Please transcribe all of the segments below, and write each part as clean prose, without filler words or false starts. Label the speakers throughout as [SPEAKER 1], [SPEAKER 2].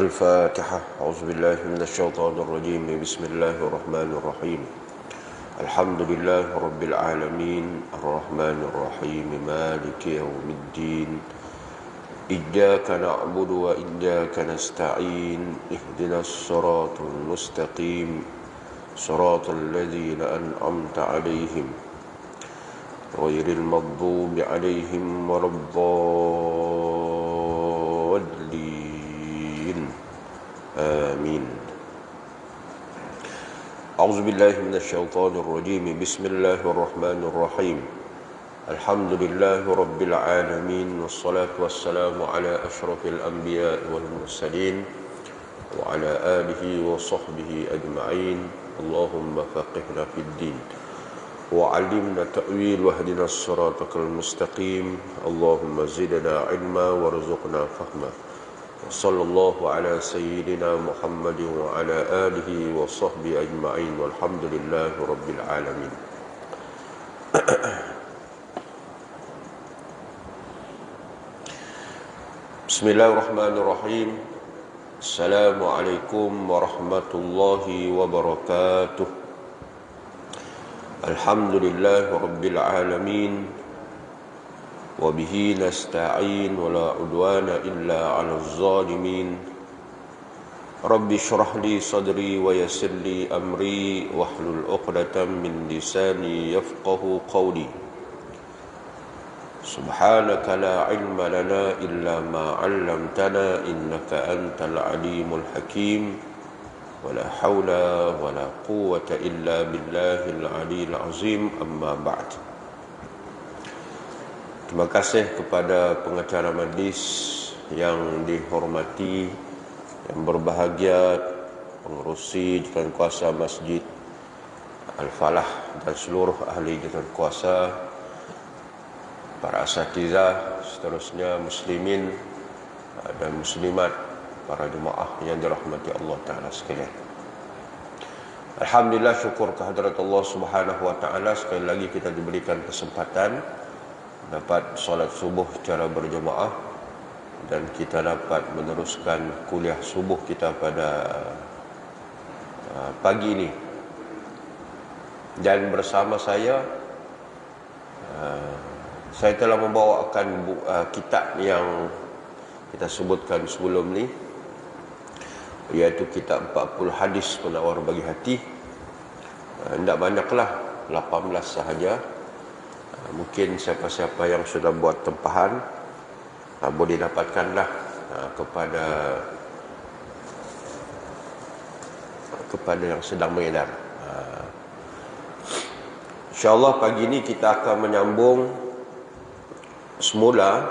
[SPEAKER 1] الفاتحة. أعوذ بالله من الشيطان الرجيم. بسم الله الرحمن الرحيم. الحمد لله رب العالمين الرحمن الرحيم مالك يوم الدين إياك نعبد وإياك نستعين اهدنا الصراط المستقيم صراط الذين أنعمت عليهم غير المغضوب عليهم ولا الضالين. آمين. أعوذ بالله من الشيطان الرجيم. بسم الله الرحمن الرحيم. الحمد لله رب العالمين والصلاة والسلام على أشرف الأنبياء والمرسلين وعلى آله وصحبه أجمعين. اللهم فقهنا في الدين وعلمنا تأويل واهدنا الصراط المستقيم. اللهم زدنا علما وارزقنا فهما. صلى الله على سيدنا محمد وعلى آله وصحبه أجمعين والحمد لله رب العالمين. بسم الله الرحمن الرحيم. السلام عليكم ورحمة الله وبركاته. الحمد لله رب العالمين وبه نستعين ولا عدوان إلا على الظالمين. رب اشرح لي صدري ويسر لي أمري واحلل عقدة من لساني يفقه قولي. سبحانك لا علم لنا إلا ما علمتنا إنك أنت العليم الحكيم. ولا حول ولا قوة إلا بالله العلي العظيم. أما بعد. Terima kasih kepada pengacara majlis yang dihormati, yang berbahagia, pengerusi jawatan kuasa Masjid Al-Falah dan seluruh ahli jawatan kuasa, para asatizah, seterusnya muslimin dan muslimat, para jemaah yang dirahmati Allah Ta'ala sekalian. Alhamdulillah, syukur kehadrat Allah Subhanahu Wa Ta'ala, sekali lagi kita diberikan kesempatan dapat solat subuh secara berjemaah dan kita dapat meneruskan kuliah subuh kita pada pagi ini. Dan bersama saya telah membawakan kitab yang kita sebutkan sebelum ni, iaitu kitab 40 hadis penawar bagi hati. Tidak banyaklah, 18 sahaja. Mungkin siapa-siapa yang sudah buat tempahan boleh dapatkanlah kepada yang sedang mengedar. InsyaAllah pagi ini kita akan menyambung semula,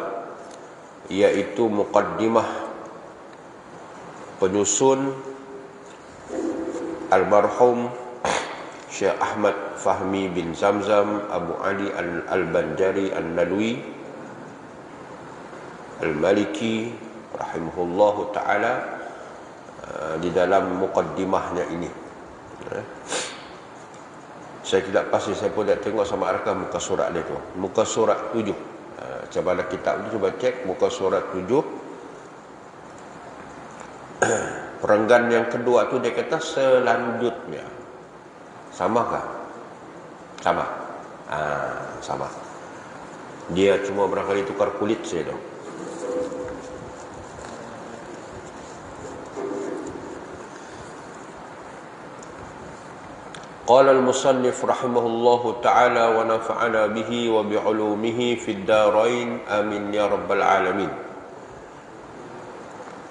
[SPEAKER 1] iaitu muqaddimah penyusun almarhum Syekh Ahmad Fahmi bin Zamzam Abu Ali Al-Banjari Al-Nalwi Al-Maliki rahimahullahu ta'ala di dalam muqaddimahnya ini. Saya tidak pasti, saya pun tak tengok sama adakah muka surat dia tu. Muka surat 7. Coba ada kitab tu, cuba cek muka surat 7. Perenggan yang kedua tu dia kata selanjutnya. Samakah? Sama. Sama. Dia cuma barangkali tukar kulit saya tu. Qala al-musannif rahimahullahu ta'ala wa nafa'ana bihi wa bi'ulumihi fid darain amin ya rabbal alamin.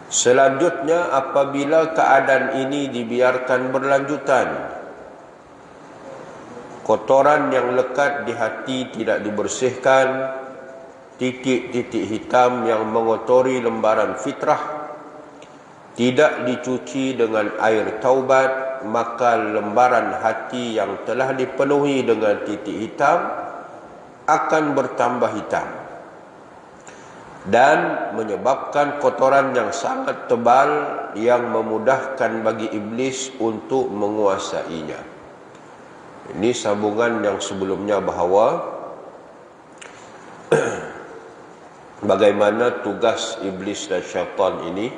[SPEAKER 1] Selanjutnya, apabila keadaan ini dibiarkan berlanjutan, kotoran yang lekat di hati tidak dibersihkan, titik-titik hitam yang mengotori lembaran fitrah tidak dicuci dengan air taubat, maka lembaran hati yang telah dipenuhi dengan titik hitam akan bertambah hitam dan menyebabkan kotoran yang sangat tebal yang memudahkan bagi iblis untuk menguasainya. Ini sambungan yang sebelumnya bahawa bagaimana tugas iblis dan syaitan ini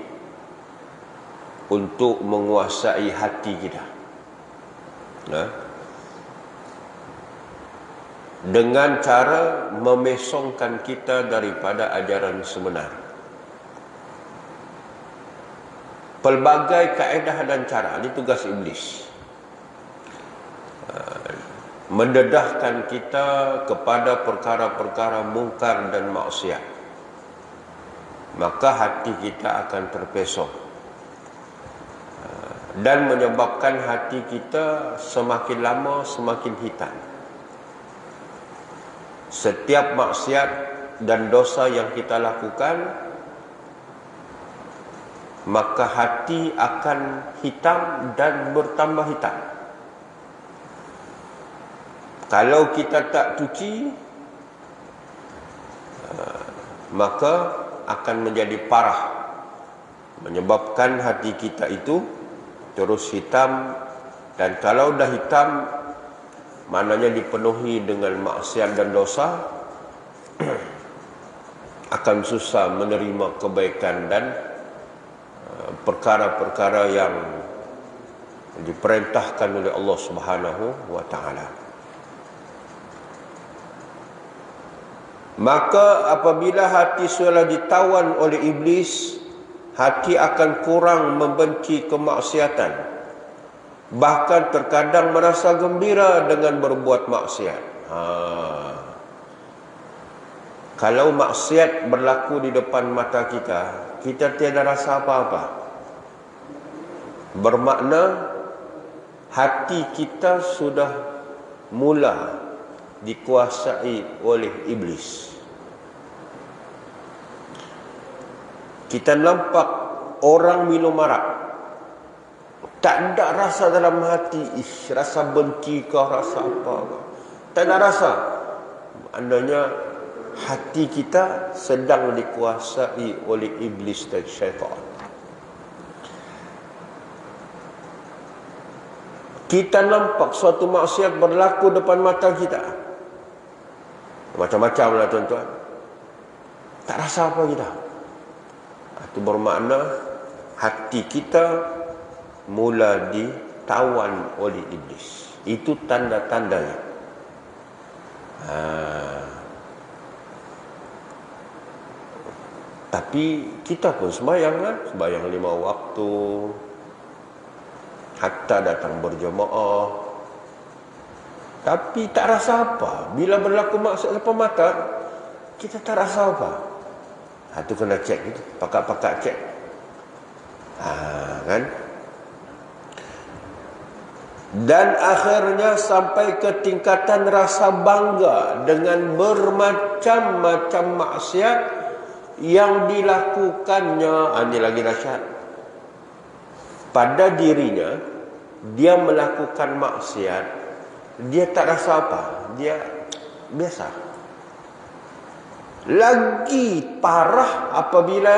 [SPEAKER 1] untuk menguasai hati kita. Dengan cara memesongkan kita daripada ajaran sebenar. Pelbagai kaedah dan cara, ini tugas iblis. Mendedahkan kita kepada perkara-perkara mungkar dan maksiat. Maka hati kita akan terpesong. Dan menyebabkan hati kita semakin lama semakin hitam. Setiap maksiat dan dosa yang kita lakukan, maka hati akan hitam dan bertambah hitam. Kalau kita tak cuci, maka akan menjadi parah, menyebabkan hati kita itu terus hitam. Dan kalau dah hitam, maknanya dipenuhi dengan maksiat dan dosa, akan susah menerima kebaikan dan perkara-perkara yang diperintahkan oleh Allah Subhanahu wa taala. Maka apabila hati sudah ditawan oleh iblis, hati akan kurang membenci kemaksiatan. Bahkan terkadang merasa gembira dengan berbuat maksiat. Kalau maksiat berlaku di depan mata kita, kita tiada rasa apa-apa. Bermakna hati kita sudah mula dikuasai oleh iblis. Kita nampak orang minum arak, tak ada rasa dalam hati, rasa benci kah, rasa apa kah, tak ada rasa. Andainya hati kita sedang dikuasai oleh iblis dan syaitan. Kita nampak suatu maksiat berlaku depan mata kita, macam-macam lah tuan-tuan, tak rasa apa kita. Itu bermakna hati kita mula ditawan oleh iblis. Itu tanda-tandanya. Tapi kita pun sembahyang kan, sembahyang 5 waktu, hatta datang berjemaah, tapi tak rasa apa. Bila berlaku maksiat depan mata, kita tak rasa apa. Itu kena cek gitu, pakak-pakak cek. Kan? Dan akhirnya sampai ke tingkatan rasa bangga dengan bermacam-macam maksiat yang dilakukannya. Ini lagi dahsyat. Pada dirinya, dia melakukan maksiat, dia tak rasa apa, dia biasa. Lagi parah apabila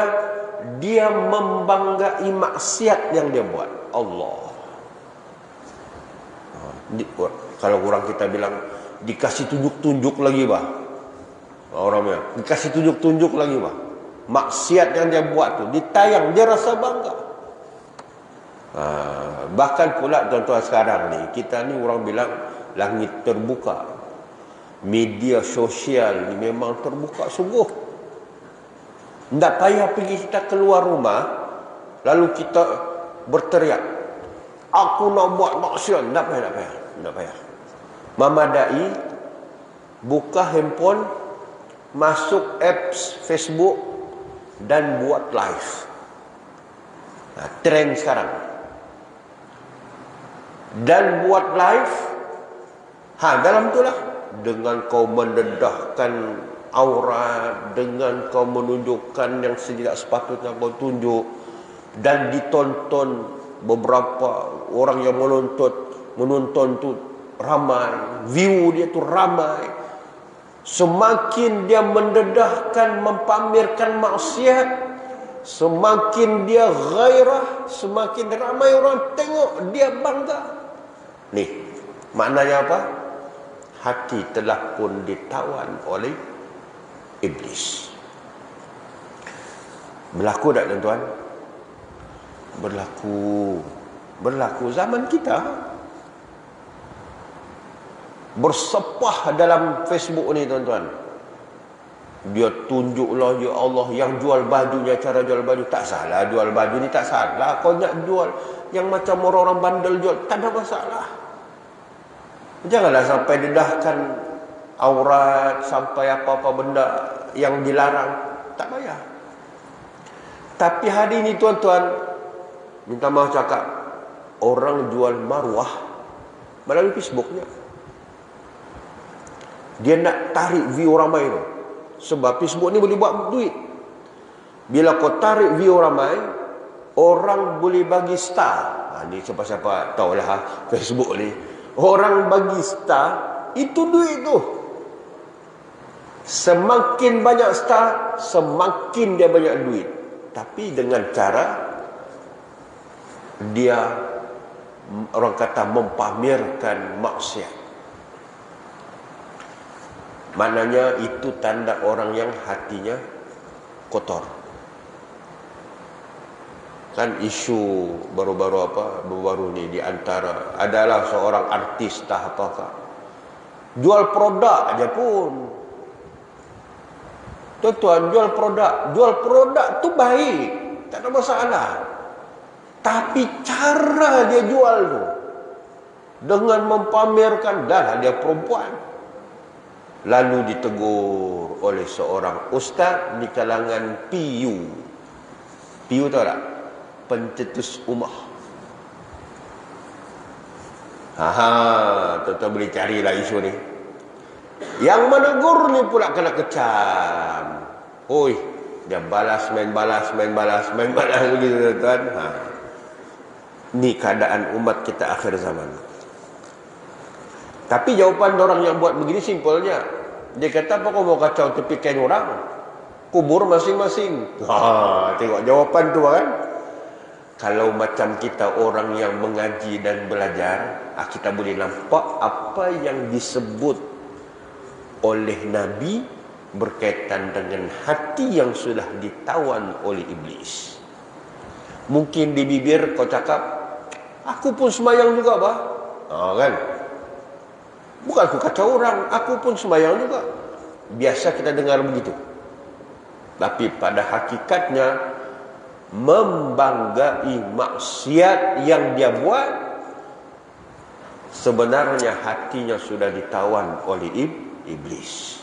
[SPEAKER 1] dia membanggai maksiat yang dia buat. Allah. Kalau orang kita bilang dikasih tunjuk-tunjuk lagi bah. Orangnya dikasih tunjuk-tunjuk lagi bah. Maksiat yang dia buat tu ditayang, dia rasa bangga. Bahkan pula tuan-tuan sekarang ni, kita ni orang bilang langit terbuka. Media sosial ni memang terbuka sungguh. Tak payah pergi kita keluar rumah lalu kita berteriak, aku nak buat maksiat. Tak payah. Memadai buka handphone, masuk apps Facebook dan buat live. Trend sekarang. Dan buat live, dalam itulah, dengan kau mendedahkan aurat, dengan kau menunjukkan yang tidak sepatutnya kau tunjuk, dan ditonton beberapa orang yang menonton tu ramai, view dia tu ramai, semakin dia mendedahkan, mempamerkan maksiat, semakin dia gairah, semakin ramai orang tengok, dia bangga. Nih, maknanya apa? Hati telah pun ditawan oleh iblis. Berlaku tak tuan-tuan? Berlaku zaman kita. Bersepah dalam Facebook ni tuan-tuan. Dia tunjuklah, ya Allah, yang jual bajunya, cara jual baju tak salah, jual baju ni tak salah. Kau nak jual yang macam orang-orang bandel jual, tak ada masalah. Janganlah sampai dedahkan aurat, sampai apa-apa benda yang dilarang, tak payah. Tapi hari ini tuan-tuan, minta maaf cakap, orang jual maruah melalui Facebooknya. Dia nak tarik view ramai tu. Sebab Facebook ni boleh buat duit. Bila kau tarik view ramai, orang boleh bagi star. Ni siapa-siapa tahulah Facebook ni. Orang bagi star, itu duit tu. Semakin banyak star, semakin dia banyak duit. Tapi dengan cara dia, orang kata, mempamerkan maksiat. Maknanya itu tanda orang yang hatinya kotor. Kan isu baru-baru ni di antara adalah seorang artis tak apakah, jual produk aja pun. Tuan-tuan, jual produk tu baik, tak ada masalah. Tapi cara dia jual tu, dengan mempamerkan, dah dia perempuan. Lalu ditegur oleh seorang ustaz di kalangan PU. PU tahu tak? Pencetus ummah. Tuan-tuan boleh carilah isu ni. Yang menegur ni pula kena kecam. Oi, dia main balas begitu tuan-tuan. Ni keadaan umat kita akhir zaman. Tapi jawapan orang yang buat begini simpelnya. Dia kata, apa kau mau kacau tepi kain orang? Kubur masing-masing. Tengok jawapan tu kan. Kalau macam kita orang yang mengaji dan belajar, kita boleh nampak apa yang disebut oleh Nabi berkaitan dengan hati yang sudah ditawan oleh iblis. Mungkin di bibir kau cakap, aku pun sembahyang juga bah. Kan? Bukan aku kacau orang, aku pun sembahyang juga. Biasa kita dengar begitu. Tapi pada hakikatnya, membanggai maksiat yang dia buat, sebenarnya hatinya sudah ditawan oleh iblis.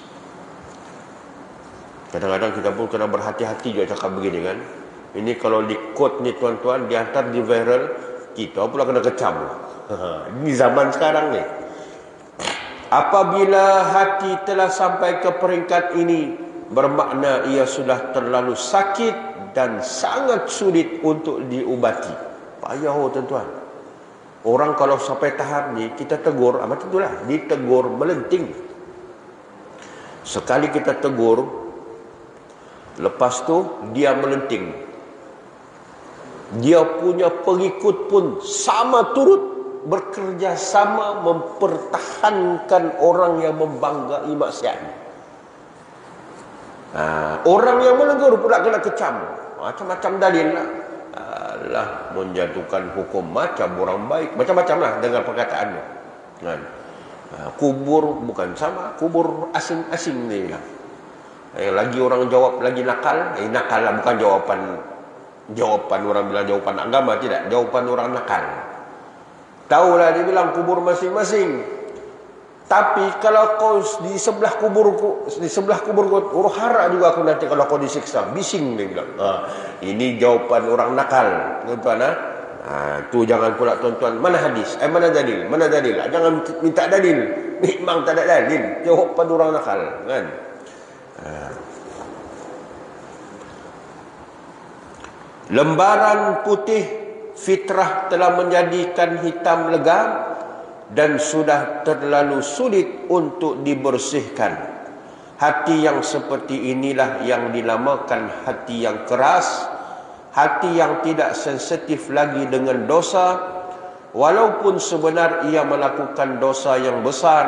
[SPEAKER 1] Kadang-kadang kita pun kena berhati-hati juga cakap begini kan. Ini kalau di quote ni tuan-tuan, dihantar di viral, kita pula kena kecam. Ini zaman sekarang ni. Apabila hati telah sampai ke peringkat ini, bermakna ia sudah terlalu sakit dan sangat sulit untuk diubati. Payah tuan-tuan. Orang kalau sampai tahap ni, kita tegur, macam itulah, ditegur melenting. Sekali kita tegur, lepas tu dia melenting. Dia punya pengikut pun sama turut bekerja sama mempertahankan orang yang membanggai maksiat. Orang yang menegur pula kena kecam. Macam-macam dalil lah. Menjatuhkan hukum macam orang baik, macam-macam lah dengan perkataannya kan. Kubur bukan sama, kubur asing-asing ni lah. Lagi orang jawab lagi nakal. Nakal lah, bukan jawapan orang bilang jawapan agama, tidak, jawapan orang nakal. Tahulah dia bilang kubur masing-masing. Tapi kalau kau di sebelah kuburku, huru hara juga aku nanti kalau kau disiksa. Bising dia bilang. Ini jawapan orang nakal, tuan-tuan. Tu jangan pula tuan-tuan. Mana hadis? Mana dalil? Jangan minta dalil. Memang tak ada dalil. Jawapan orang nakal, kan? Lembaran putih fitrah telah menjadikan hitam legam dan sudah terlalu sulit untuk dibersihkan. Hati yang seperti inilah yang dinamakan hati yang keras, hati yang tidak sensitif lagi dengan dosa, walaupun sebenar ia melakukan dosa yang besar,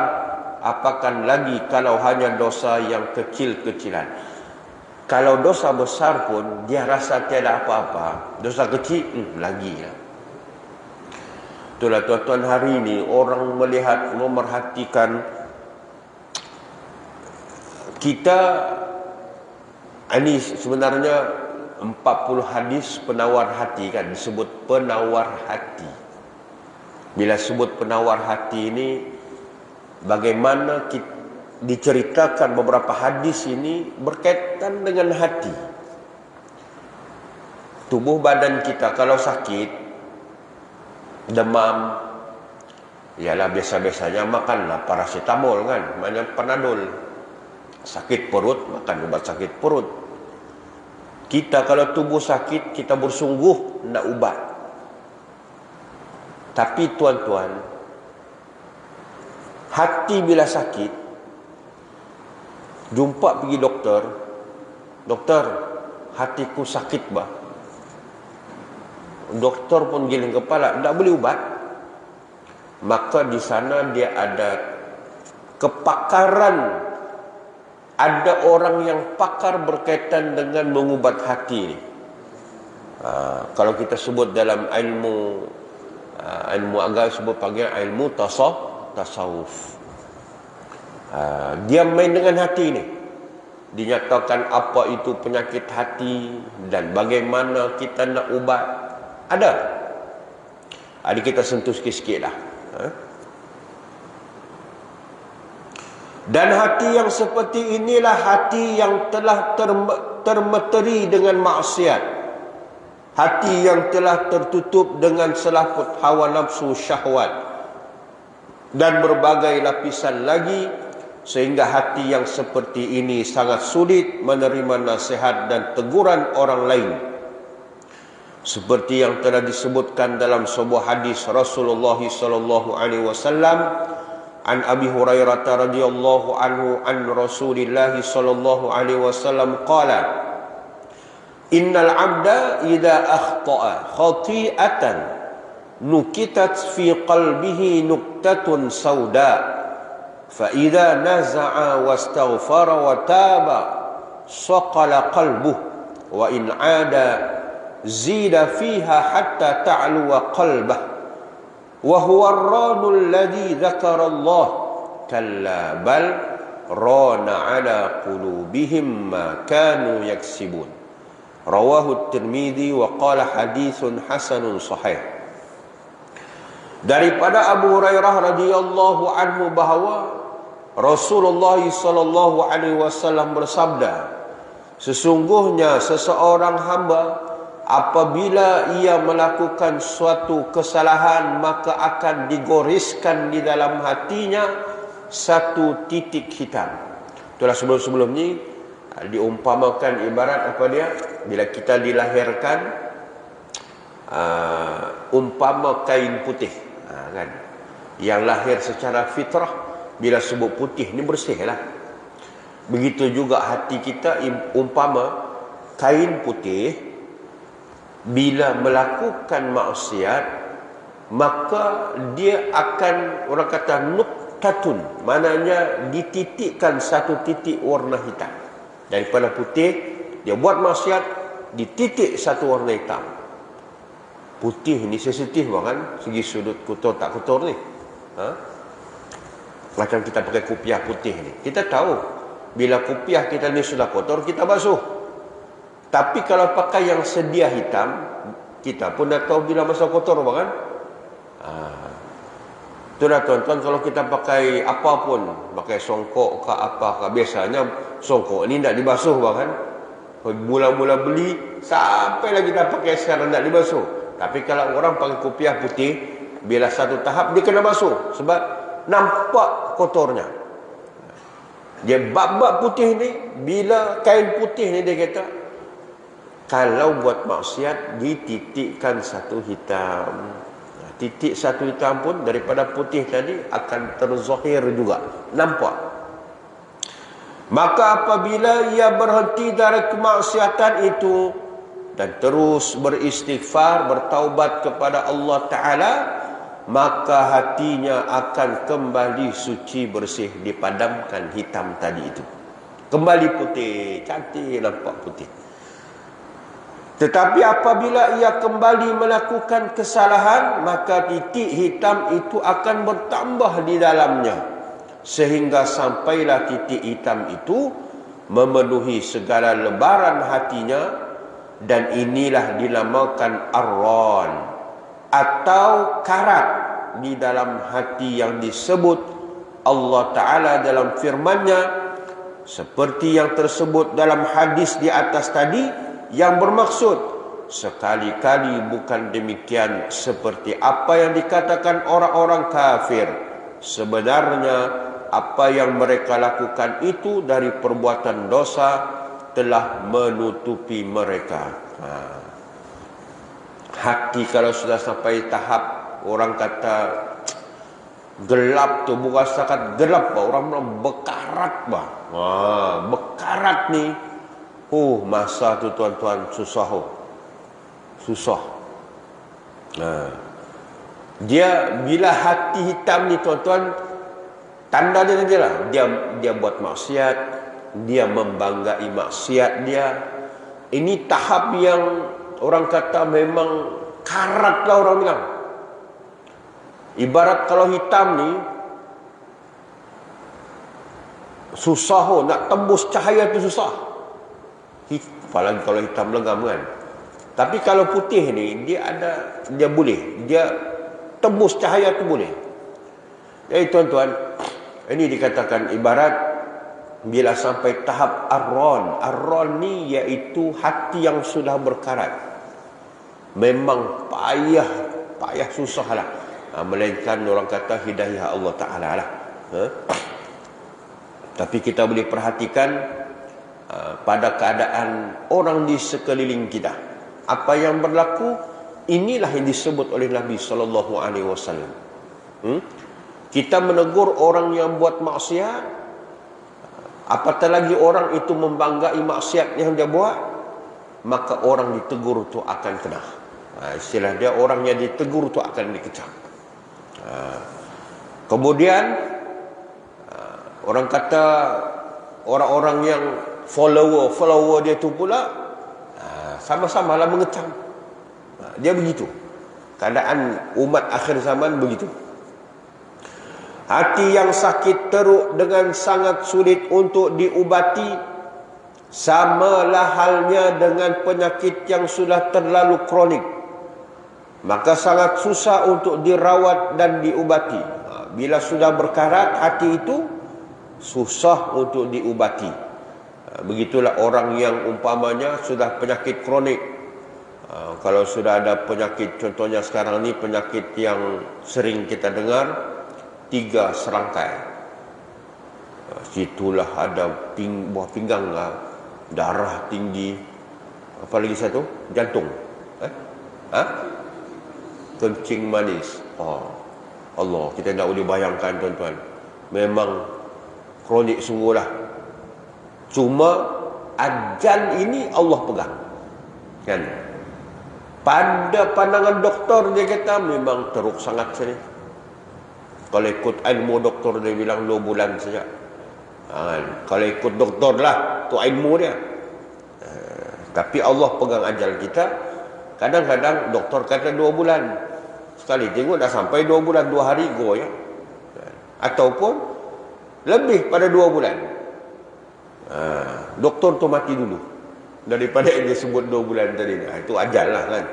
[SPEAKER 1] apakan lagi kalau hanya dosa yang kecil-kecilan. Kalau dosa besar pun dia rasa tiada apa-apa, dosa kecil lagi ya. Itulah tuan-tuan, hari ini orang melihat, memerhatikan kita. Ini sebenarnya 40 hadis penawar hati kan, disebut penawar hati. Bila sebut penawar hati ini, bagaimana diceritakan beberapa hadis ini berkaitan dengan hati. Tubuh badan kita kalau sakit, demam, ialah biasa-biasanya makanlah paracetamol kan, maknanya Panadol. Sakit perut, makan ubat sakit perut. Kita kalau tubuh sakit, kita bersungguh nak ubat. Tapi tuan-tuan, hati bila sakit, jumpa pergi doktor, doktor, hatiku sakit bah. Doktor pun giling kepala, tak boleh ubat. Maka di sana dia ada kepakaran. Ada orang yang pakar berkaitan dengan mengubat hati. Kalau kita sebut dalam ilmu agama, sebut panggil ilmu tasawuf. Dia main dengan hati ini. Dinyatakan apa itu penyakit hati dan bagaimana kita nak ubat. Ada. Kita sentuh sikit-sikit lah. Dan hati yang seperti inilah hati yang telah termeteri dengan maksiat. Hati yang telah tertutup dengan selaput hawa nafsu syahwat. Dan berbagai lapisan lagi. Sehingga hati yang seperti ini sangat sulit menerima nasihat dan teguran orang lain. Seperti yang telah disebutkan dalam sebuah hadis Rasulullah SAW. An Abi Hurairah radhiyallahu anhu an Rasulillah sallallahu alaihi wasallam qala innal 'abda idza akhta'a khati'atan nukitat fi qalbihi nuktatun sauda fa idza naza'a wastaghfara wa taba saqala qalbuhu wa in 'ada zida fiha hatta ta'luwa qalbuhu wa huwa ar-ranul ladzi dzakara Allah kalla bal rana ala qulubihim ma kanu yaksibun. Rawahu Tirmidzi wa qala haditsun hasanun sahih. Daripada Abu Hurairah radhiyallahu anhu bahawa Rasulullah sallallahu alaihi wasallam bersabda, sesungguhnya seseorang hamba apabila ia melakukan suatu kesalahan, maka akan digoriskan di dalam hatinya satu titik hitam. Itulah sebelum-sebelum ni diumpamakan ibarat apa dia? Bila kita dilahirkan, umpama kain putih, kan? Yang lahir secara fitrah, bila sebut putih ni bersih lah. Begitu juga hati kita umpama kain putih. Bila melakukan maksiat, maka dia akan, orang kata nuktatun, maknanya dititikkan satu titik warna hitam. Daripada putih, dia buat maksiat, dititik satu warna hitam. Putih ni sensitif kan, segi sudut kotor tak kotor ni. Macam kita pakai kopiah putih ni, kita tahu bila kopiah kita ni sudah kotor, kita basuh. Tapi kalau pakai yang sedia hitam, kita pun dah tahu bila masa kotor kan. Itulah tuan-tuan, kalau kita pakai apa pun, pakai songkok ke apa ke, biasanya songkok ni tak dibasuh kan. Mula-mula beli sampai lagi kita pakai sekarang tak dibasuh. Tapi kalau orang pakai kopiah putih, bila satu tahap dia kena basuh sebab nampak kotornya. Dia bab-bab putih ni, bila kain putih ni dia kata kalau buat maksiat dititikkan satu hitam. Titik satu hitam pun daripada putih tadi akan terzahir juga, nampak. Maka apabila ia berhenti dari kemaksiatan itu dan terus beristighfar, bertaubat kepada Allah Ta'ala, maka hatinya akan kembali suci, bersih, dipadamkan hitam tadi itu. Kembali putih, cantik, nampak putih. Tetapi apabila ia kembali melakukan kesalahan, maka titik hitam itu akan bertambah di dalamnya. Sehingga sampailah titik hitam itu memenuhi segala lebaran hatinya. Dan inilah dinamakan arron atau karat di dalam hati yang disebut Allah Ta'ala dalam firman-Nya, seperti yang tersebut dalam hadis di atas tadi, yang bermaksud sekali-kali bukan demikian seperti apa yang dikatakan orang-orang kafir. Sebenarnya apa yang mereka lakukan itu dari perbuatan dosa telah menutupi mereka. Hati kalau sudah sampai tahap orang kata gelap tu, bukan setakat gelap, orang bilang bekarat bah. Bekarat ni, masa tu tuan-tuan susah. Susah. Dia bila hati hitam ni tuan-tuan, tanda dia nanti lah. Dia buat maksiat, dia membanggai maksiat dia. Ini tahap yang orang kata memang karat lah orang bilang. Ibarat kalau hitam ni susah, nak tembus cahaya tu susah. Apalagi kalau hitam legam kan. Tapi kalau putih ni dia boleh, dia tembus cahaya tu boleh. Jadi tuan-tuan, ini dikatakan ibarat bila sampai tahap arron. Arron ni iaitu hati yang sudah berkarat. Memang payah susah lah. Melainkan orang kata hidayah Allah Ta'ala lah. Tapi kita boleh perhatikan pada keadaan orang di sekeliling kita, apa yang berlaku, inilah yang disebut oleh Nabi SAW. Kita menegur orang yang buat maksiat, apatah lagi orang itu membanggai maksiat yang dia buat, maka orang ditegur itu akan kena. Istilah dia, orang yang ditegur itu akan dikecam. Kemudian orang kata orang-orang yang follower dia tu pula sama-sama lah mengecam. Dia begitu. Keadaan umat akhir zaman begitu. Hati yang sakit teruk dengan sangat sulit untuk diubati, samalah halnya dengan penyakit yang sudah terlalu kronik. Maka sangat susah untuk dirawat dan diubati. Bila sudah berkarat hati itu, susah untuk diubati. Begitulah orang yang umpamanya sudah penyakit kronik. Kalau sudah ada penyakit, contohnya sekarang ni penyakit yang sering kita dengar, 3 serangkai. Situlah ada buah pinggang, darah tinggi, apa lagi satu? Jantung. Kencing manis. Allah, kita tak boleh bayangkan tuan-tuan. Memang kronik sungguhlah. Cuma ajal ini Allah pegang. Kan? Pada pandangan doktor dia kata memang teruk sangat sini. Kalau ikut ilmu doktor dia bilang 2 bulan saja. Kalau ikut doktor lah, tu ilmu dia. Tapi Allah pegang ajal kita. Kadang-kadang doktor kata 2 bulan. Sekali tengok dah sampai 2 bulan, 2 hari go ya. Ataupun lebih pada 2 bulan. Doktor tu mati dulu daripada yang dia sebut 2 bulan tadi. Itu ajal lah kan.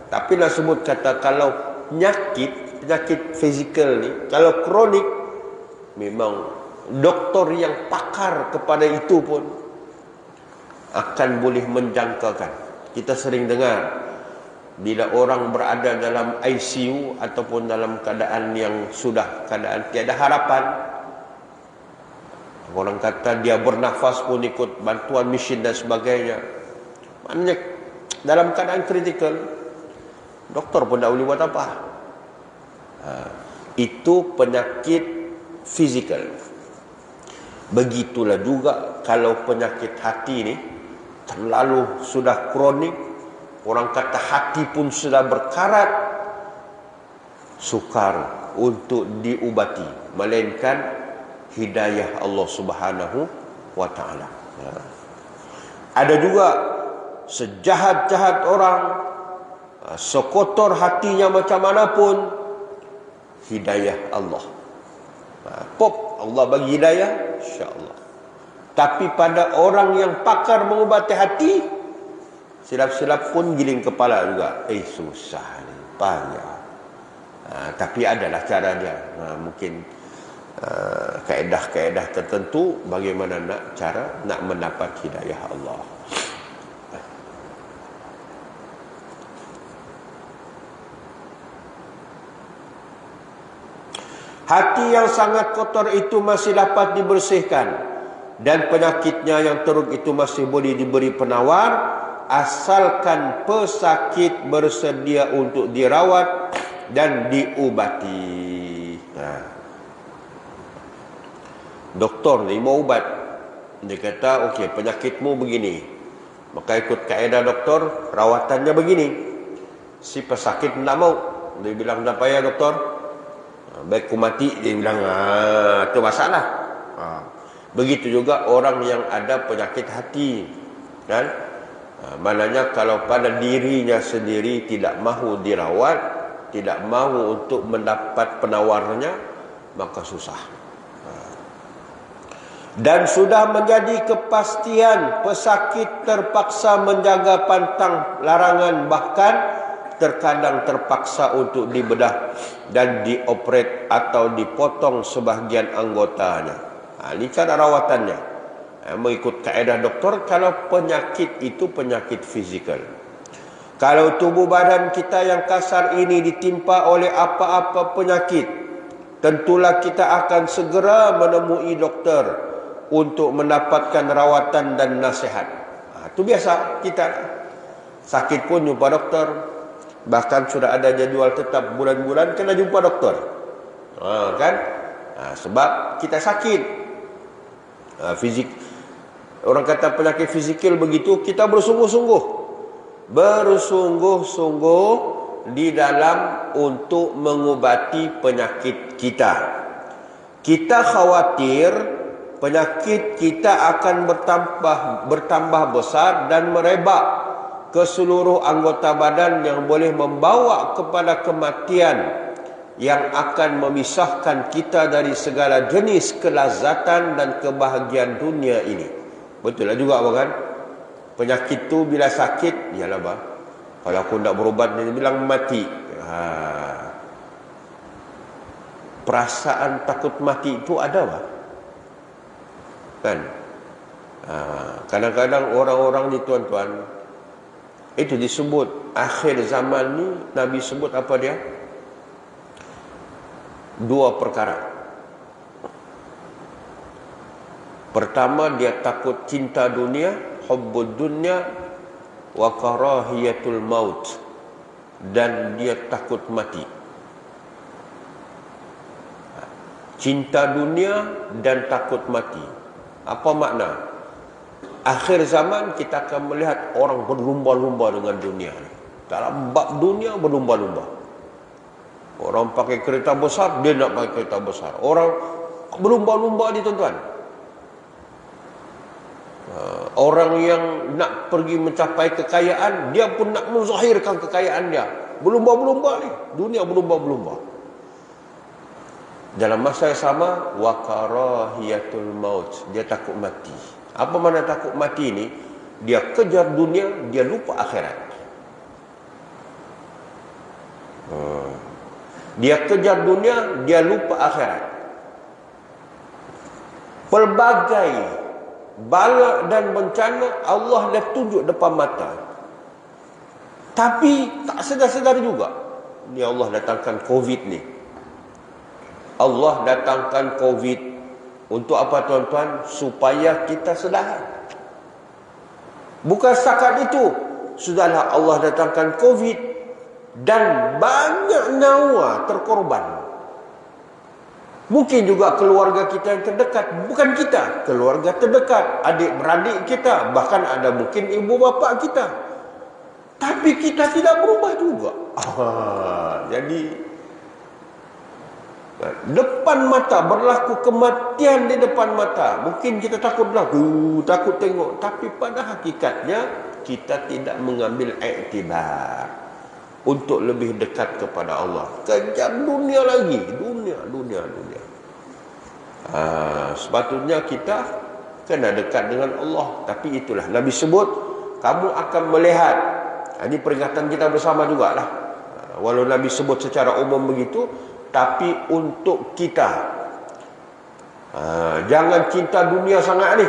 [SPEAKER 1] Tapi nak sebut kata kalau penyakit fizikal ni, kalau kronik, memang doktor yang pakar kepada itu pun akan boleh menjangkakan. Kita sering dengar bila orang berada dalam ICU ataupun dalam keadaan yang sudah keadaan tiada harapan, orang kata dia bernafas pun ikut bantuan mesin dan sebagainya. Maknanya dalam keadaan kritikal, doktor pun tak boleh buat apa. Itu penyakit fizikal. Begitulah juga kalau penyakit hati ni terlalu sudah kronik, orang kata hati pun sudah berkarat, sukar untuk diubati, melainkan hidayah Allah Subhanahu wa ta'ala. Ada juga sejahat-jahat orang, sekotor hatinya macam mana pun, hidayah Allah. Allah bagi hidayah, insya-Allah. Tapi pada orang yang pakar mengubati hati, silap-silap pun giling kepala juga. Susah ni, payah. Tapi adalah cara dia. Mungkin kaedah-kaedah tertentu bagaimana cara nak mendapat hidayah Allah. Hati yang sangat kotor itu masih dapat dibersihkan, dan penyakitnya yang teruk itu masih boleh diberi penawar, asalkan pesakit bersedia untuk dirawat dan diubati. Doktor ni mau ubat, dia kata okey, penyakitmu begini, maka ikut kaedah doktor, rawatannya begini. Si pesakit tak mau, dia bilang tak payah doktor, baik ku mati, dia bilang itu masalah. Begitu juga orang yang ada penyakit hati, kan? Maknanya kalau pada dirinya sendiri tidak mahu dirawat, tidak mahu untuk mendapat penawarnya, maka susah. Dan sudah menjadi kepastian pesakit terpaksa menjaga pantang larangan, bahkan terkadang terpaksa untuk dibedah dan dioperate atau dipotong sebahagian anggotanya. Ini cara rawatannya. Mengikut kaedah doktor, kalau penyakit itu penyakit fizikal. Kalau tubuh badan kita yang kasar ini ditimpa oleh apa-apa penyakit, tentulah kita akan segera menemui doktor untuk mendapatkan rawatan dan nasihat. Itu biasa kita sakit pun jumpa doktor. Bahkan sudah ada jadual tetap bulan-bulan kena jumpa doktor. Kan? Sebab kita sakit. Fizik. Orang kata penyakit fizikal begitu, kita bersungguh-sungguh di dalam untuk mengubati penyakit kita. Kita khawatir penyakit kita akan bertambah besar dan merebak ke seluruh anggota badan yang boleh membawa kepada kematian yang akan memisahkan kita dari segala jenis kelazatan dan kebahagiaan dunia ini. Betul lah juga kan? Penyakit tu bila sakit, yalah bah, kalau aku tak berubat, dia bilang mati. Perasaan takut mati itu ada bah, kan? Kadang-kadang orang-orang ni tuan-tuan, itu disebut akhir zaman ni, Nabi sebut apa dia? 2 perkara. Pertama, dia takut cinta dunia, hubbud dunya wa karahiyatul maut, dan dia takut mati. Cinta dunia dan takut mati. Apa makna? Akhir zaman kita akan melihat orang berlumba-lumba dengan dunia. Dalam bab dunia berlumba-lumba. Orang pakai kereta besar, dia nak pakai kereta besar. Orang berlumba-lumba ni tuan-tuan. Orang yang nak pergi mencapai kekayaan, dia pun nak menzahirkan kekayaan dia. Berlumba-lumba ni. Dunia berlumba-lumba. Dalam masa yang sama, wa karahiyatul maut, dia takut mati. Apa makna takut mati ni? Dia kejar dunia, dia lupa akhirat. Dia kejar dunia, dia lupa akhirat. Pelbagai bala dan bencana Allah dah tunjuk depan mata, tapi tak sedar-sedar juga. Ni Allah datangkan COVID ni. Allah datangkan COVID untuk apa tuan-tuan? Supaya kita sedar. Bukan setakat itu, sudahlah Allah datangkan COVID dan banyak nyawa terkorban. Mungkin juga keluarga kita yang terdekat, bukan kita, keluarga terdekat, adik-beradik kita, bahkan ada mungkin ibu bapa kita. Tapi kita tidak berubah juga. Jadi depan mata berlaku kematian di depan mata. Mungkin kita takut berlaku, takut tengok, tapi pada hakikatnya kita tidak mengambil iktibar untuk lebih dekat kepada Allah. Kejar dunia lagi, dunia. Sepatutnya kita kena dekat dengan Allah. Tapi itulah Nabi sebut, kamu akan melihat. Ini peringatan kita bersama jugalah. Walau Nabi sebut secara umum begitu, tapi untuk kita, jangan cinta dunia sangat ni.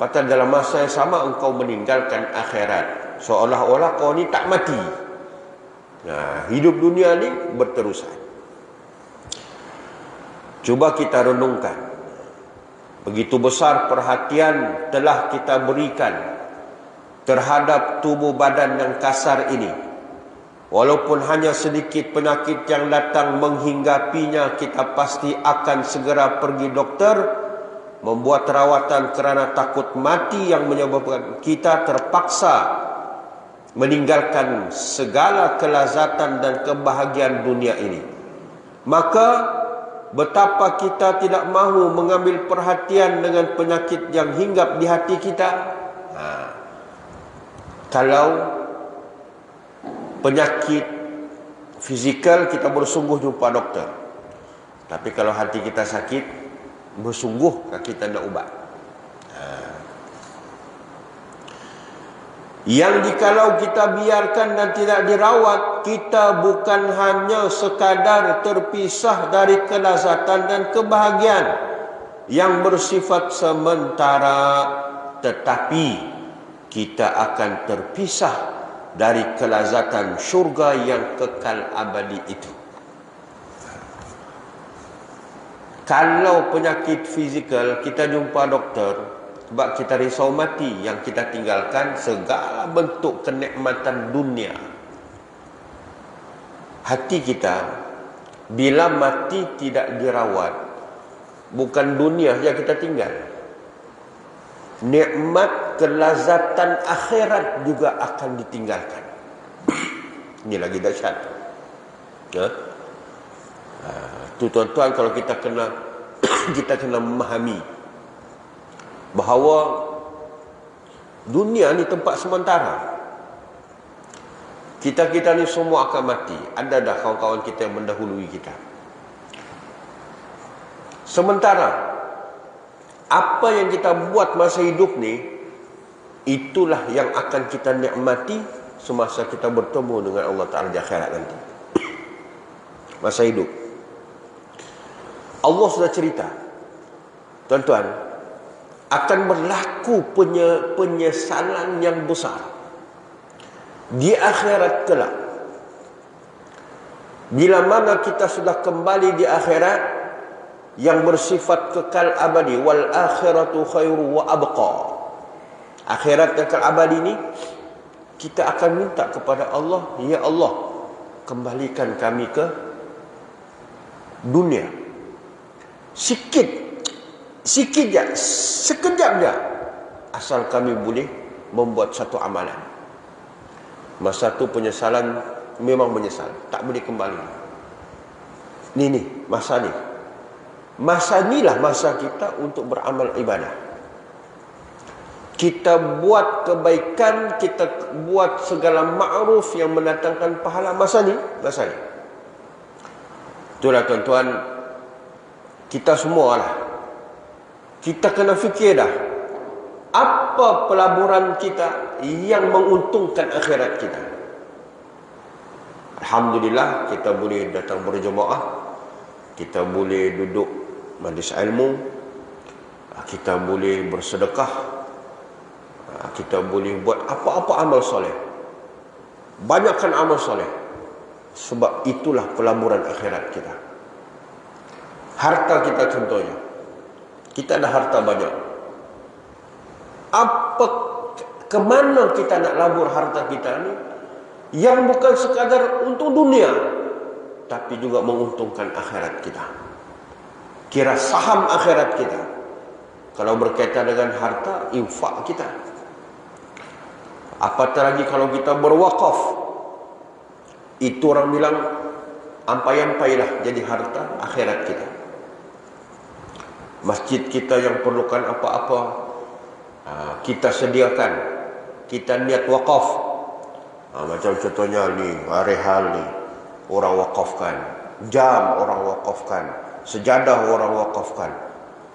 [SPEAKER 1] Padahal dalam masa yang sama engkau meninggalkan akhirat, seolah-olah kau ni tak mati. Hidup dunia ni berterusan. Coba kita renungkan, begitu besar perhatian telah kita berikan terhadap tubuh badan yang kasar ini. Walaupun hanya sedikit penyakit yang datang menghinggapinya, kita pasti akan segera pergi dokter, membuat rawatan kerana takut mati yang menyebabkan kita terpaksa meninggalkan segala kelazatan dan kebahagiaan dunia ini. Maka betapa kita tidak mahu mengambil perhatian dengan penyakit yang hinggap di hati kita. Kalau penyakit fizikal, kita bersungguh jumpa doktor. Tapi kalau hati kita sakit, bersungguh kita nak ubat. Yang jikalau kita biarkan dan tidak dirawat, kita bukan hanya sekadar terpisah dari kelazatan dan kebahagiaan yang bersifat sementara, tetapi kita akan terpisah dari kelazatan syurga yang kekal abadi itu. Kalau penyakit fizikal, kita jumpa doktor sebab kita risau mati, yang kita tinggalkan segala bentuk kenikmatan dunia. Hati kita bila mati tidak dirawat, bukan dunia yang kita tinggal, nikmat kelazatan akhirat juga akan ditinggalkan. Ini lagi dahsyat. Tu tuan-tuan, kalau kita kena memahami bahawa dunia ni tempat sementara. Kita ni semua akan mati. Ada dah kawan-kawan kita yang mendahului kita. Sementara apa yang kita buat masa hidup ni, itulah yang akan kita nikmati semasa kita bertemu dengan Allah Ta'ala di akhirat nanti. Masa hidup Allah sudah cerita, tuan-tuan, akan berlaku penyesalan yang besar di akhirat kelak. Bila mana kita sudah kembali di akhirat yang bersifat kekal abadi, wal akhiratu khairu wa abqa. Akhirat yang kekal abadi ini, kita akan minta kepada Allah, ya Allah, kembalikan kami ke dunia. Sikit je, sekejap je, asal kami boleh membuat satu amalan. Masa tu penyesalan memang menyesal, tak boleh kembali. Ni masa ni. Masa inilah masa kita untuk beramal ibadah. Kita buat kebaikan, kita buat segala ma'ruf yang mendatangkan pahala. Masa ni. Itulah tuan-tuan, kita semua lah, kita kena fikir dah, apa pelaburan kita yang menguntungkan akhirat kita. Alhamdulillah, kita boleh datang berjemaah, kita boleh duduk majlis ilmu, kita boleh bersedekah, kita boleh buat apa-apa amal soleh. Banyakkan amal soleh, sebab itulah pelaburan akhirat kita. Harta kita contohnya, kita ada harta banyak. Apa Kemana kita nak labur harta kita ni? Yang bukan sekadar untuk dunia, tapi juga menguntungkan akhirat kita. Kira saham akhirat kita. Kalau berkaitan dengan harta, infak kita. Apatah lagi kalau kita berwakaf. Itu orang bilang, ampai-ampailah jadi harta akhirat kita. Masjid kita yang perlukan apa-apa, kita sediakan. Kita niat wakaf. Macam contohnya ni, rehal ni, orang wakafkan. Jam orang wakafkan. Sejadah orang wakafkan.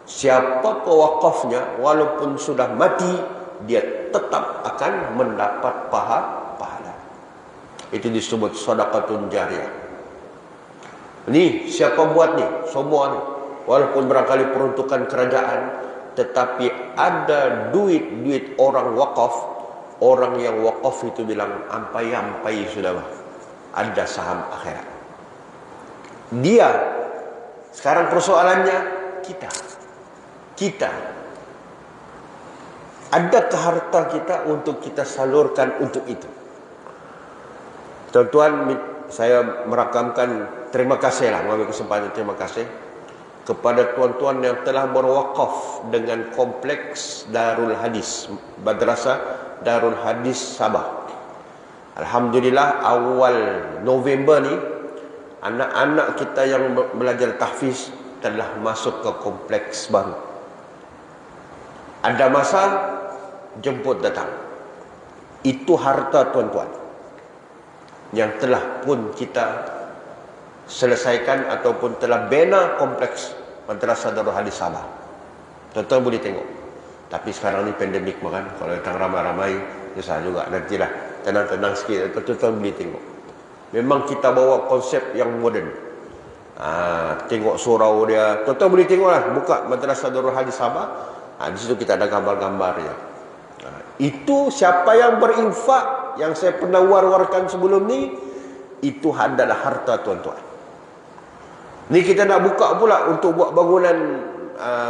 [SPEAKER 1] Siapa pewakafnya, walaupun sudah mati, dia tetap akan mendapat pahala. Itu disebut sedekahun jariyah. Ni siapa buat ni? Semua ni. Walaupun barangkali peruntukan kerajaan, tetapi ada duit orang wakaf. Orang yang wakaf itu bilang, ampai sudah bah. Ada saham akhirat. Dia. Sekarang persoalannya, kita. Adakah harta kita untuk kita salurkan untuk itu? Tuan-tuan, saya merakamkan terima kasih lah, mengambil kesempatan terima kasih kepada tuan-tuan yang telah berwakaf dengan kompleks Darul Hadis, Madrasah Darul Hadis Sabah. Alhamdulillah, awal November ni, anak-anak kita yang belajar tahfiz telah masuk ke kompleks baru. Ada masa jemput datang. Itu harta tuan-tuan yang telah pun kita selesaikan ataupun telah bina kompleks Madrasah Darul Hadis Sabah. Tuan-tuan boleh tengok. Tapi sekarang ni pandemik makan, kalau datang ramai-ramai susah juga. Nantilah tenang-tenang sikit, tuan-tuan boleh tengok. Memang kita bawa konsep yang moden. Tengok surau dia, tuan-tuan boleh tengoklah, buka Madrasah Darul Hadis Sabah. Di situ kita ada gambar-gambarnya. Itu siapa yang berinfak, yang saya pernah war-warkan sebelum ni, itu adalah harta tuan-tuan. Ni kita nak buka pula untuk buat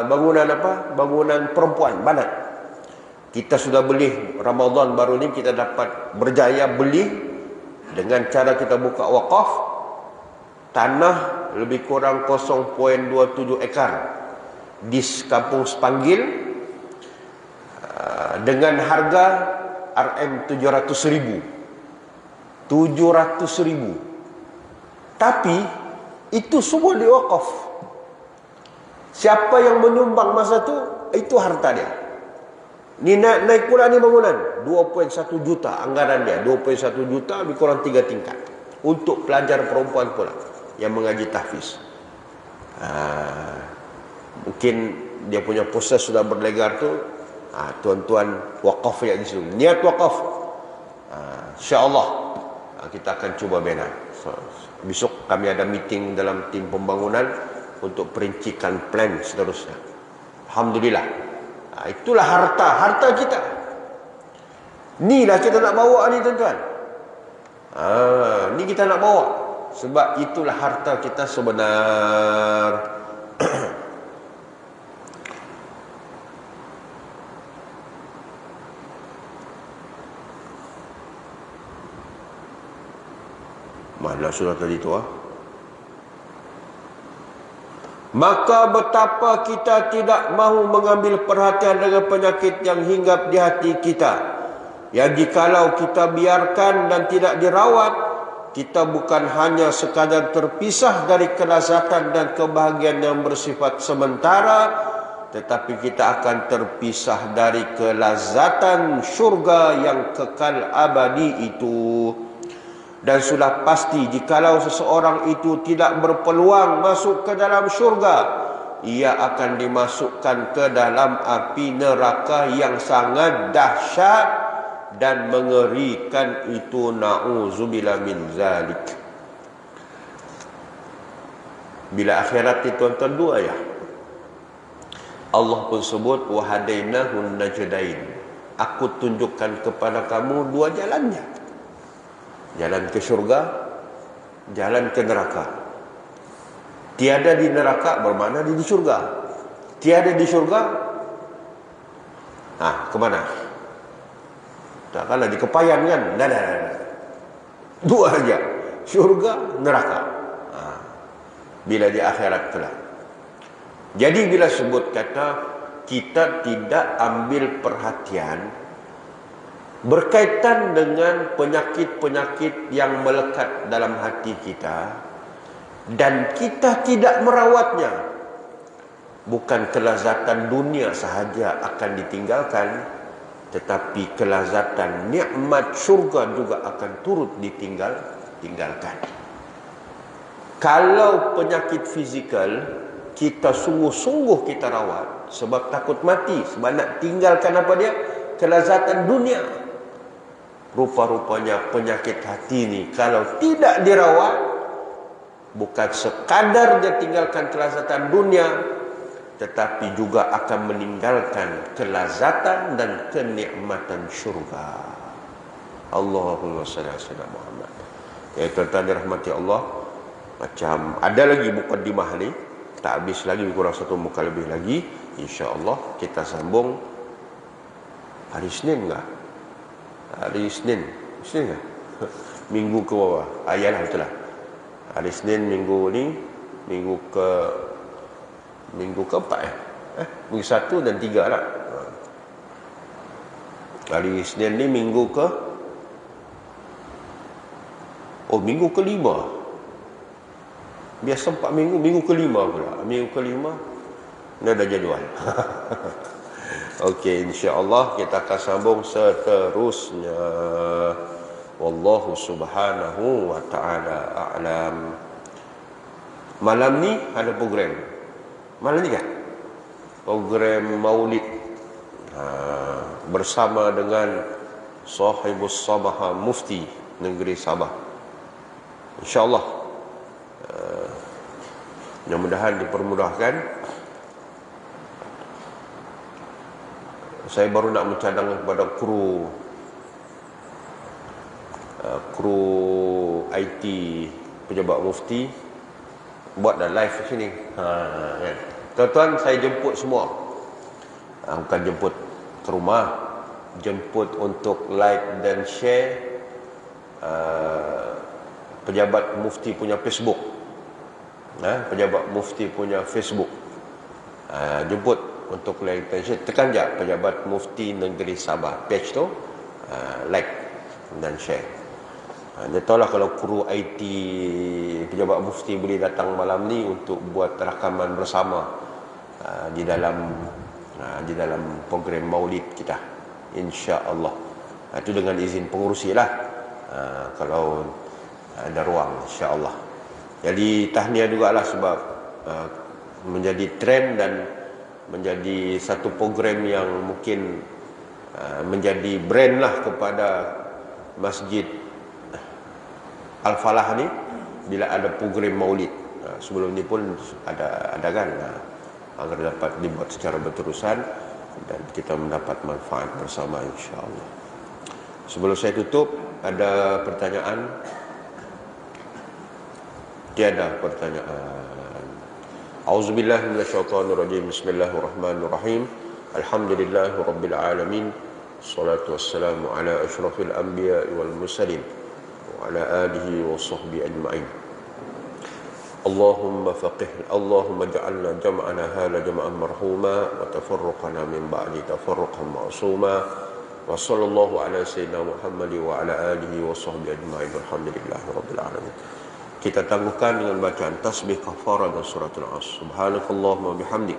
[SPEAKER 1] bangunan perempuan, banat. Kita sudah beli Ramadan baru ni, kita dapat berjaya beli dengan cara kita buka wakaf tanah lebih kurang 0.27 ekar di Kampung Sepanggil dengan harga RM 700,000. Tapi itu semua diwakaf. Siapa yang menyumbang masa itu harta dia. Ni naik pula ni bangunan 2.1 juta anggaran dia. 2.1 juta lebih kurang 3 tingkat. Untuk pelajar perempuan pula yang mengaji tahfiz. Mungkin dia punya proses sudah berlegar tu. Tuan-tuan wakaf ya di situ. Niat wakaf. InsyaAllah kita akan cuba bina. Besok kami ada meeting dalam tim pembangunan untuk perincikan plan seterusnya. Alhamdulillah. Itulah harta kita. Inilah kita nak bawa ni tuan-tuan. Ni kita nak bawa. Sebab itulah harta kita sebenar. Mana surat tadi tu Maka betapa kita tidak mahu mengambil perhatian dengan penyakit yang hinggap di hati kita, yang jikalau kita biarkan dan tidak dirawat, kita bukan hanya sekadar terpisah dari kelazatan dan kebahagiaan yang bersifat sementara, tetapi kita akan terpisah dari kelazatan syurga yang kekal abadi itu. Dan sudah pasti jikalau seseorang itu tidak berpeluang masuk ke dalam syurga, ia akan dimasukkan ke dalam api neraka yang sangat dahsyat dan mengerikan itu. Na'udzubillah min zalik. Bila akhirat itu tuan-tuan dua ya. Allah pun sebut wahadainahun najdain. Aku tunjukkan kepada kamu dua jalannya. Jalan ke syurga, jalan ke neraka. Tiada di neraka bermakna di syurga. Tiada di syurga, ke mana? Takkanlah dikepayan kan? Dah. Dua aja, syurga, neraka. Bila di akhirat kelak. Jadi bila sebut kata kita tidak ambil perhatian berkaitan dengan penyakit-penyakit yang melekat dalam hati kita dan kita tidak merawatnya, bukan kelazatan dunia sahaja akan ditinggalkan, tetapi kelazatan nikmat syurga juga akan turut ditinggalkan. Kalau penyakit fizikal kita sungguh-sungguh kita rawat sebab takut mati, sebab nak tinggalkan apa dia? Kelazatan dunia. Rupa-rupanya penyakit hati ni kalau tidak dirawat, bukan sekadar dia tinggalkan kelazatan dunia, tetapi juga akan meninggalkan kelazatan dan kenikmatan syurga. Allahumma salli ala Muhammad. Ya tuan-tuan dirahmati Allah, macam ada lagi mukaddimah ni, tak habis lagi, kurang satu muka lebih lagi. InsyaAllah kita sambung hari Senin enggak? Hari Senin enggak? Minggu ke bawah. Ayalah betul lah. Hari Senin minggu ni, minggu keempat minggu 1 dan 3 lah. Hari Senin ni minggu minggu ke-5. Biasa 4 minggu, minggu ke-5 pula. Minggu ke-5 ni ada jadual. Okey, insya-Allah kita akan sambung seterusnya. Wallahu subhanahu wa ta'ala a'lam. Malam ni ada program. Malam ni kan? Program Maulid bersama dengan Sahibus Sabah, Mufti Negeri Sabah. InsyaAllah mudah-mudahan dipermudahkan. Saya baru nak mencadang kepada kru IT pejabat Mufti buat dah live di sini. Kan? Tuan-tuan, saya jemput semua. Bukan jemput ke rumah, jemput untuk like dan share pejabat Mufti punya Facebook. Pejabat Mufti punya Facebook. Jemput untuk like dan share. Tekan je pejabat Mufti Negeri Sabah page tu, like dan share. Dia tahulah kalau kru IT pejabat Mufti boleh datang malam ni untuk buat rakaman bersama di dalam program Maulid kita, insya-Allah. Itu dengan izin pengurusi lah, kalau ada ruang, insya-Allah. Jadi tahniah jugalah sebab menjadi trend dan menjadi satu program yang mungkin menjadi brand lah kepada Masjid Al-Falah ni bila ada program Maulid. Sebelum ni pun ada kan, agar dapat dibuat secara berterusan dan kita mendapat manfaat bersama, insya-Allah. Sebelum saya tutup, ada pertanyaan? Tiada pertanyaan. Auzubillahi minasyaitonirrajim. Bismillahirrahmanirrahim. Alhamdulillahirabbil alamin. Wassalatu wassalamu ala asyrafil anbiya'i wal mursalin wa ala alihi wa sahbihi ajma'in. Allahumma ja'alna jam'ana hadha jam'an marhuma wa tafarruqana min ba'di tafarruqan ma'suma. Wa sallallahu ala sayyidina Muhammad wa ala alihi wa sahbihi ajma'in. Alhamdulillahirabbil alamin. Kita tangguhkan dengan bacaan tasbih kafarah dan suratul As. Subhanakallahumma bihamdik,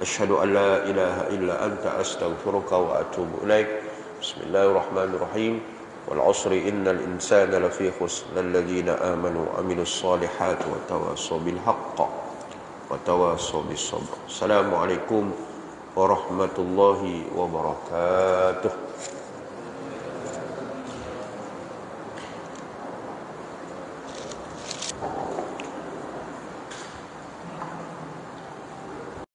[SPEAKER 1] asyhadu an la ilaha illa anta, astaghfiruka wa atubu ilaik. Bismillahirrahmanirrahim. Wal 'asri innal insana lafi khusr alladziina aamanu wa 'amilus solihati wa tawassaw bil haqqi wa tawassaw bis sabr. Assalamualaikum warahmatullahi wabarakatuh.